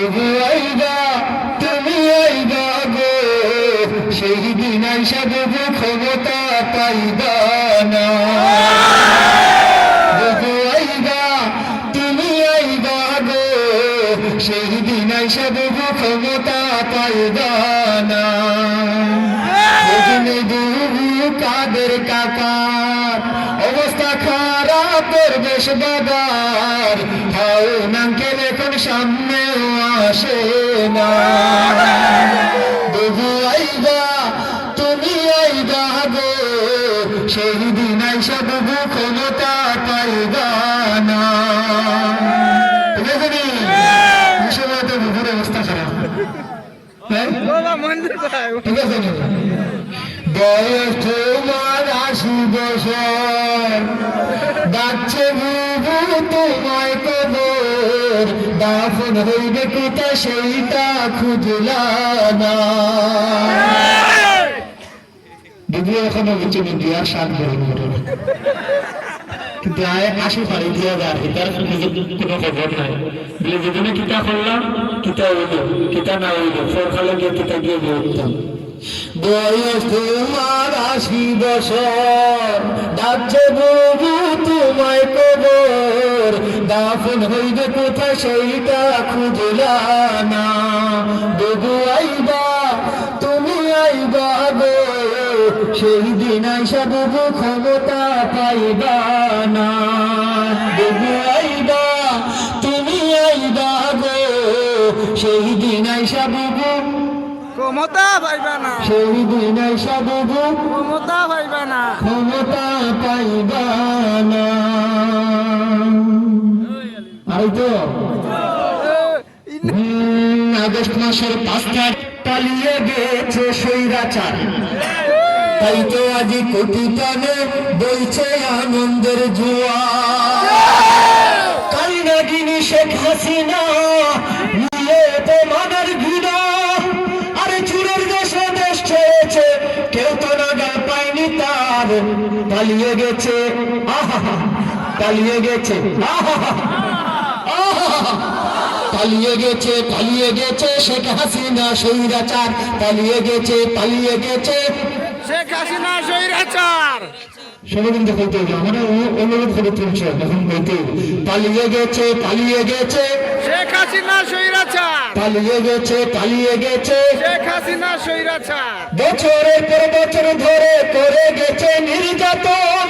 আইবা তুমি আইবা গো সেই দিন আইসা দেবো ক্ষমতা পাইবা না। আইবা তুমি আইবা গো সেই দিন আইসা দেবো ক্ষমতা পাইবা না। কাদের কাকার অবস্থা খারাপ পরিবেশ বাবার হাউন আঙ্কেল এখন সামনেও আসে না। দেবু আইবা তুমি আইবা গো সেই দিন আইসা দেবু ক্ষমতা পাইবা না। অবস্থা খারাপ ঠিক আছে। বয়স তোমার ৮০ বছর ডাকছে বুবু তোমায় কবর দাফন হইবে কোথা সেইটা খুঁজলা না। বুবু এখনো বেঁচে নেই, বিয়ার ৭ বছর কিন্তু আয় ৮০ পারি দিয়া যায় এটার কোনো খবর নাই। বলে যেদিনে কিতা করলাম কিতা হইল কিতা না হইল সরকালে গিয়ে কিতা গিয়ে বলতাম। বয়স তোমার ৮০ বছর ডাকছে বুবু তোমায় কবর দাফন হইবে কোথায় সেইটা খুঁজলা না। বুবু আইবা তুমি আইবা গো সেই দিন আইসা বুবু ক্ষমতা পাইবা না। বুবু আইবা তুমি আইবা গো সেই দিন আইসা বুবু ক্ষমতা পাইবা না। সেই দিন আইসা বুবু ক্ষমতা পাইবা না, ক্ষমতা পাইবা না। আর তো আগস্ট মাসের ৫ তারিখ পালিয়ে গেছে স্বৈরাচার, তাই তো আজ কোটি টানে বইছে আনন্দের জোয়ার। কালনাগিনী শেখ হাসিনা নিয়ে তোমাদের ঘৃণা আরে চুরের দেশে দেশ ছেড়েছে কেউ তো নাগাল পায়নি তার। পালিয়ে গেছে আহা পালিয়ে গেছে আহা পালিয়ে গেছে পালিয়ে গেছে শেখ হাসিনা স্বৈরাচার। পালিয়ে গেছে শেখ হাসিনা স্বৈরাচার। সবাই কিন্তু বলতে হবে আমরা অনুরোধ করে তুলছি এখন বলতে পালিয়ে গেছে শেখ হাসিনা স্বৈরাচার। পালিয়ে গেছে শেখ হাসিনা স্বৈরাচার। বছরের পর বছর ধরে করে গেছে নির্যাতন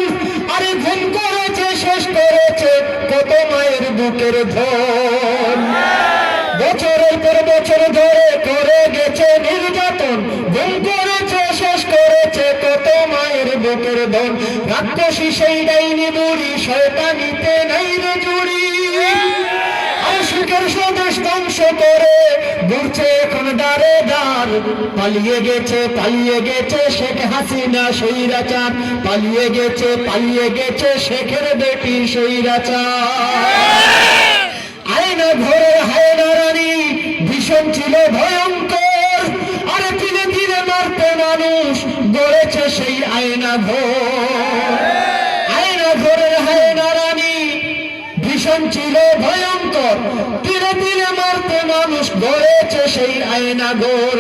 আরে ঘুম করেছে শেষ করেছে কত মায়ের বুকের ধন। বছরের পর বছর ধরে করে গেছে নির্যাতন ঘুম করেছে শেষ করেছে কত মায়ের বুকের ধন। রাক্ষসী সেই ডাইনি বুড়ি শয়তানিতে নাই রে জুড়ি আশিকের স্বদেশ ধ্বংস করে ঘুরছে এখন দাঁড়ে দাঁড়। পালিয়ে গেছে শেখ হাসিনা স্বৈরাচার। পালিয়ে গেছে শেখের বেটি স্বৈরাচার। আয়না ঘরে হায়না রানী ভীষণ ছিল ভয়ঙ্কর আরে ধীরে ধীরে মারতে মানুষ গড়েছে সেই আয়না ঘর। আয়না ঘরের হায়না রানী ভীষণ ছিল ভয়ঙ্কর ধীরে ধীরে মারতে মানুষ গড়েছে সেই আয়না ঘর।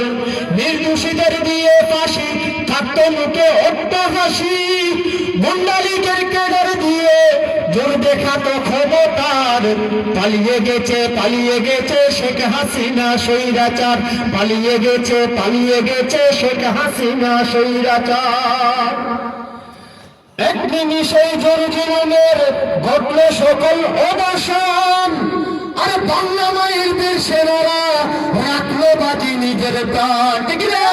নির্দোষীদের দিয়ে ফাঁসি থাকতো মুখে অট্টহাসি গুন্ডালিদের কেডার দিয়ে জোর দেখাতো ক্ষমতার। পালিয়ে গেছে শেখ হাসিনা স্বৈরাচার। পালিয়ে গেছে শেখ হাসিনা স্বৈরাচার। এক নিমিষেই জুলুমের ঘটল সকল অবসান আর বাংলা মায়ের বীর সেনারা রাখলো বাজি নিজের প্রাণ। ঠিক না?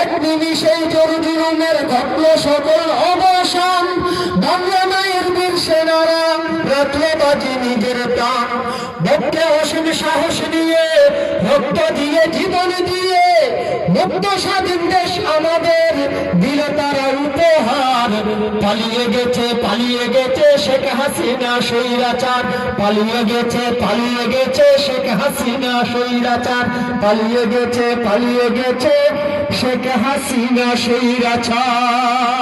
এক নিমিষেই জুলুমের ঘটল সকল অবসান বাংলা মায়ের বীর সেনারা রাখলো বাজি নিজের প্রাণ। ভক্তে অসীম সাহস নিয়ে রক্ত দিয়ে জীবন দিয়ে মুক্ত স্বাধীন দেশ আমাদের দিল তারা উপহার। পালিয়ে গেছে শেখ হাসিনা স্বৈরাচার। পালিয়ে গেছে শেখ হাসিনা স্বৈরাচার। পালিয়ে গেছে শেখ হাসিনা স্বৈরাচার।